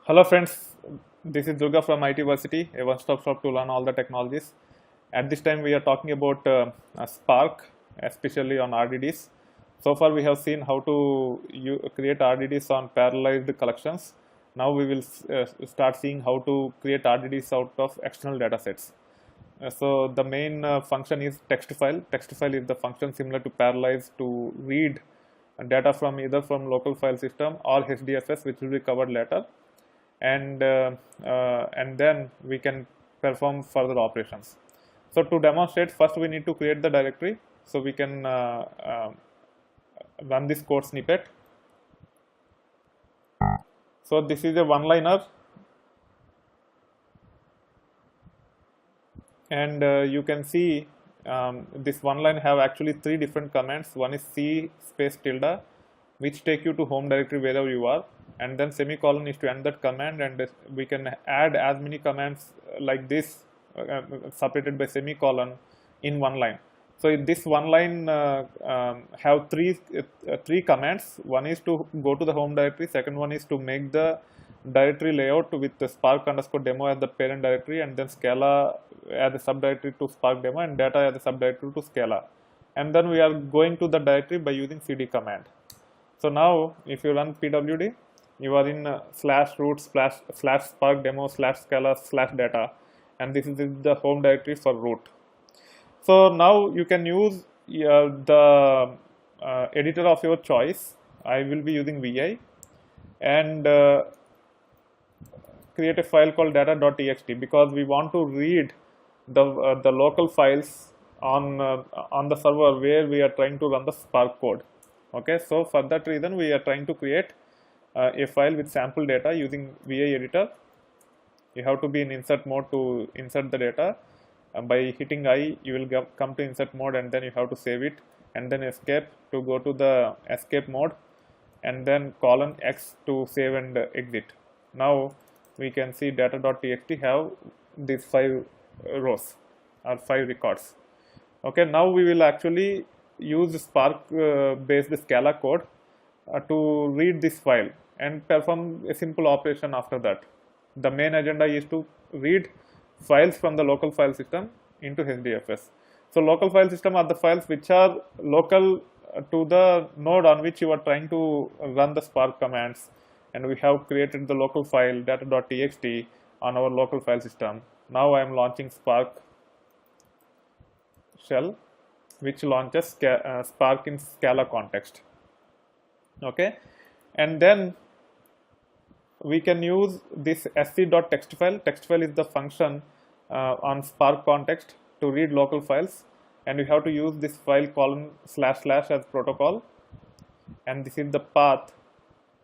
Hello friends, this is Durga from ITversity, a one-stop shop to learn all the technologies. At this time we are talking about Spark, especially on RDDs. So far we have seen how to create RDDs on parallelized collections. Now we will start seeing how to create RDDs out of external datasets. So the main function is text file. Text file is the function similar to parallelize to read data from either from local file system or HDFS, which will be covered later, and then we can perform further operations. So to demonstrate, first we need to create the directory so we can run this code snippet. So this is a one-liner, and you can see this one line have actually three different commands. One is C space tilde, which take you to home directory wherever you are, and then semicolon is to end that command, and we can add as many commands like this separated by semicolon in one line. So in this one line have three commands. One is to go to the home directory, second one is to make the directory layout with the spark underscore demo as the parent directory, and then Scala as a subdirectory to spark demo, and data as a subdirectory to Scala. And then we are going to the directory by using cd command. So now if you run pwd, you are in slash root slash spark demo slash Scala slash data, and this is the home directory for root. So now you can use the editor of your choice. I will be using VI, and create a file called data.txt because we want to read the local files on the server where we are trying to run the Spark code. Okay, so for that reason we are trying to create a file with sample data using VI editor. You have to be in insert mode to insert the data. By hitting I, you will come to insert mode, and then you have to save it, and then escape to go to the escape mode, and then colon X to save and exit. Now we can see data.txt have these 5 rows or 5 records. Okay, now we will actually use Spark based Scala code to read this file and perform a simple operation after that. The main agenda is to read files from the local file system into HDFS. So local file system are the files which are local to the node on which you are trying to run the Spark commands, and we have created the local file data.txt on our local file system. Now I am launching Spark shell, which launches Spark in Scala context. Okay, and then we can use this sc.text file. Text file is the function on Spark context to read local files, and we have to use this file colon slash slash as protocol, and this is the path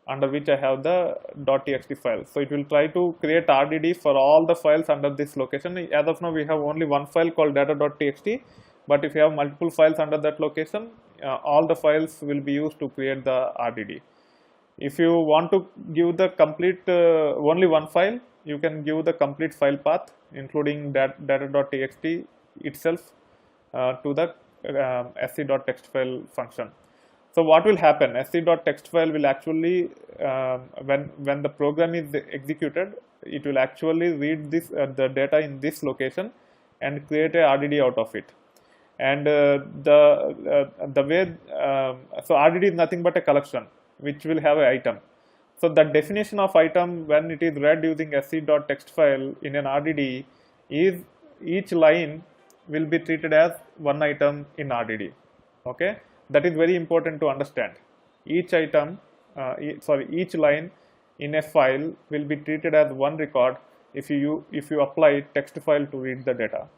under which I have the .txt file. So it will try to create RDD for all the files under this location. As of now we have only one file called data.txt, but if you have multiple files under that location, all the files will be used to create the RDD. If you want to give the complete only one file, you can give the complete file path including that data.txt itself to the sc.text file function. So what will happen? sc.text file will actually when the program is executed, it will actually read this the data in this location and create a RDD out of it. And the way so RDD is nothing but a collection which will have an item. So the definition of item when it is read using sc.text file in an RDD is each line will be treated as one item in RDD. Okay, that is very important to understand. Each item, each line in a file will be treated as one record if you apply text file to read the data.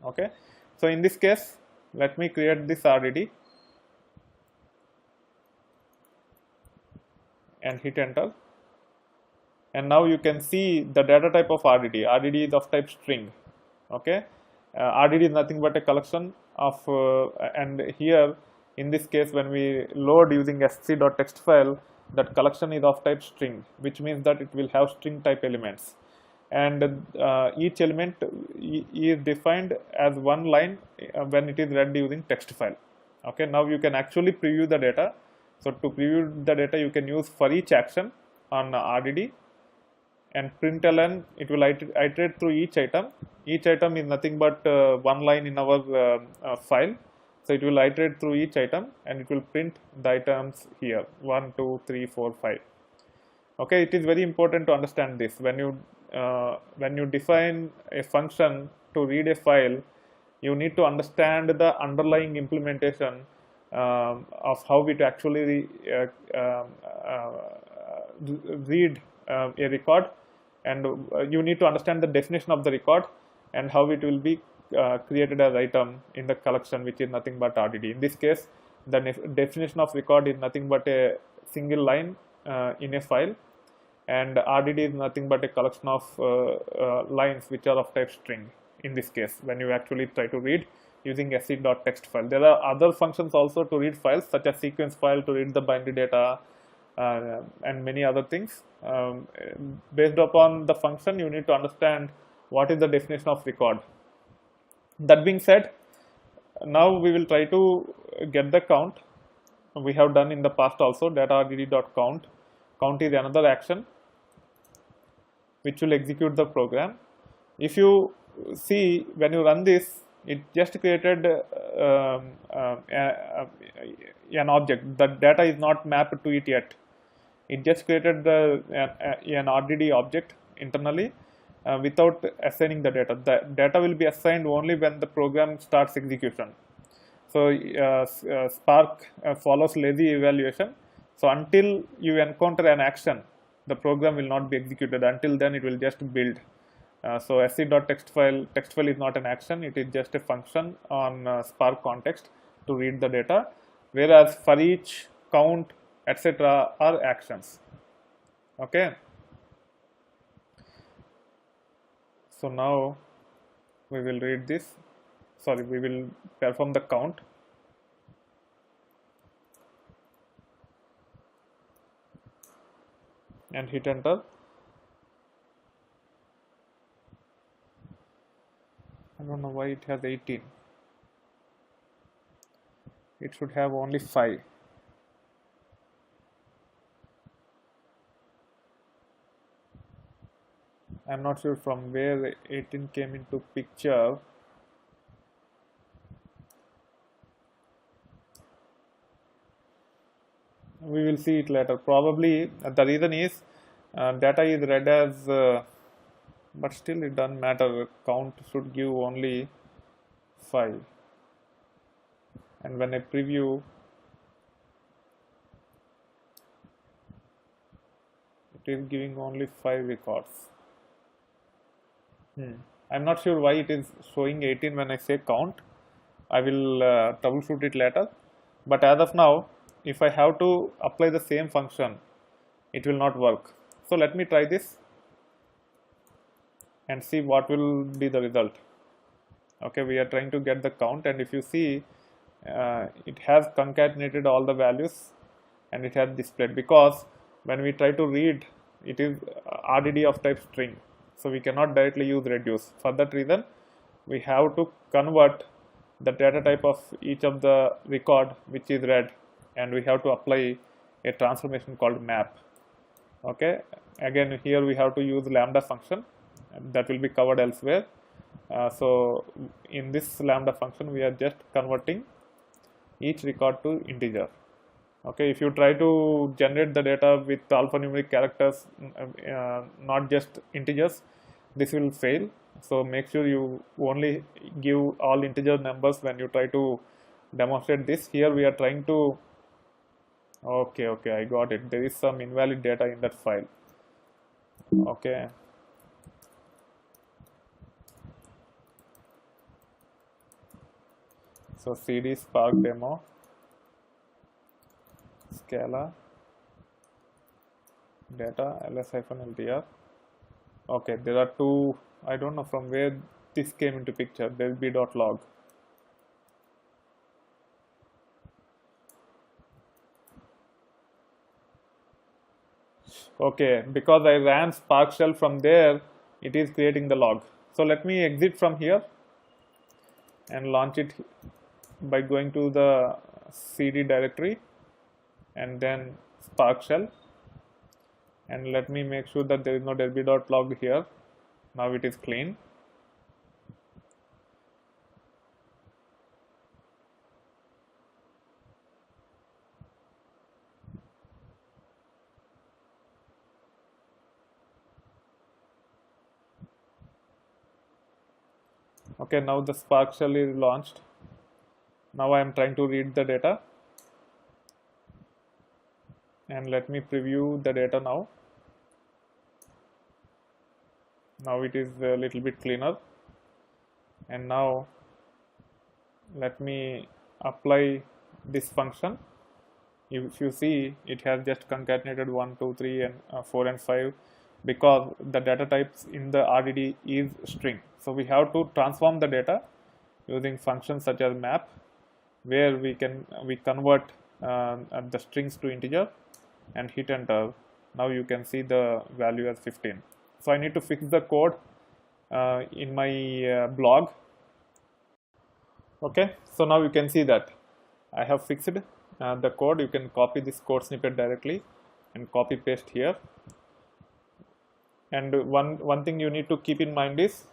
Okay, so in this case, let me create this RDD and hit enter, and now you can see the data type of RDD. RDD is of type string. Okay, RDD is nothing but a collection of and here in this case when we load using sc.text file, that collection is of type string, which means that it will have string type elements, and each element is defined as one line when it is read using text file. Okay, now you can actually preview the data. So to preview the data, you can use for each action on RDD and println, it will iterate through each item. Each item is nothing but one line in our file. So it will iterate through each item and it will print the items here 1, 2, 3, 4, 5. Okay, it is very important to understand this. When you define a function to read a file, you need to understand the underlying implementation of how it actually read a record, and you need to understand the definition of the record and how it will be created as item in the collection, which is nothing but RDD. In this case, the definition of record is nothing but a single line in a file, and RDD is nothing but a collection of lines which are of type string. In this case, when you actually try to read using sc.text file, there are other functions also to read files, such as sequence file to read the binary data, and many other things. Based upon the function, you need to understand what is the definition of record. That being said, now we will try to get the count. We have done in the past also, data_rdd.count. Count is another action which will execute the program. If you see, when you run this, it just created an object. The data is not mapped to it yet. It just created an RDD object internally without assigning the data. The data will be assigned only when the program starts execution. So Spark follows lazy evaluation. So until you encounter an action, the program will not be executed. Until then, it will just build. So sc.text file is not an action. It is just a function on Spark context to read the data, whereas for each, count, etc. are actions. Okay. So now we will read this. Sorry, we will perform the count. And hit enter. I don't know why it has 18. It should have only 5. I'm not sure from where 18 came into picture. We will see it later. Probably the reason is data is read as but still it doesn't matter. Count should give only 5, and when I preview, it is giving only 5 records. I'm not sure why it is showing 18 when I say count. I will troubleshoot it later, but as of now, if I have to apply the same function, it will not work. So let me try this and see what will be the result. Okay, we are trying to get the count, and if you see, it has concatenated all the values and it has displayed, because when we try to read, it is RDD of type string, so we cannot directly use reduce. For that reason, we have to convert the data type of each of the record which is read, and we have to apply a transformation called map. Okay, again here we have to use lambda function, that will be covered elsewhere. So in this lambda function, we are just converting each record to integer. Okay, if you try to generate the data with alphanumeric characters, not just integers, this will fail. So make sure you only give all integer numbers when you try to demonstrate this. Here we are trying to, okay, I got it. There is some invalid data in that file. Okay. So cd spark demo Scala data ls-ltr. Okay, there are two. I don't know from where this came into picture. There will be .log. Okay, because I ran Spark shell from there, it is creating the log. So let me exit from here and launch it by going to the cd directory and then Spark shell. and let me make sure that there is no derby.log here. Now it is clean. Okay, now the Spark shell is launched. Now I am trying to read the data, and let me preview the data now. Now it is a little bit cleaner, and now let me apply this function. If you see, it has just concatenated 1, 2, 3, and 4 and 5 because the data types in the RDD is string. So we have to transform the data using functions such as map, where we convert the strings to integer and hit enter. Now you can see the value as 15. So I need to fix the code in my blog. Okay, so now you can see that I have fixed the code. You can copy this code snippet directly and copy paste here. And one thing you need to keep in mind is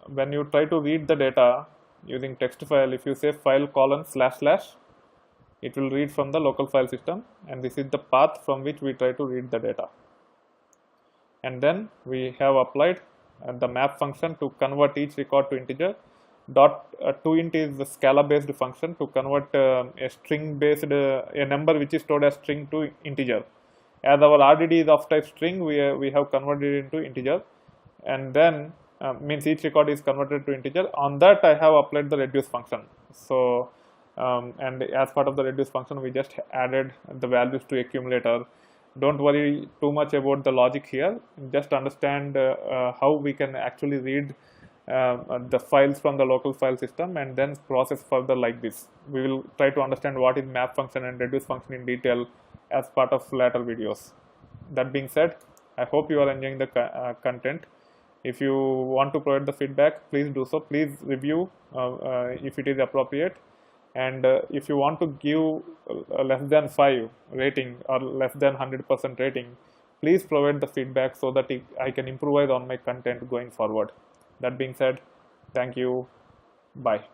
when you try to read the data using text file, if you say file : / it will read from the local file system, and this is the path from which we try to read the data. And then we have applied the map function to convert each record to integer. .toInt is the Scala based function to convert a string based a number which is stored as string to integer. As our RDD is of type string, we have converted it into integer, and then means each record is converted to integer. On that I have applied the reduce function. So and as part of the reduce function, we just added the values to accumulator. Don't worry too much about the logic here, just understand how we can actually read the files from the local file system and then process further like this. We will try to understand what is map function and reduce function in detail as part of later videos. That being said, I hope you are enjoying the content. If you want to provide the feedback, please do so. Please review if it is appropriate, and if you want to give less than 5 rating or less than 100% rating, please provide the feedback so that I can improvise on my content going forward. That being said, thank you. Bye.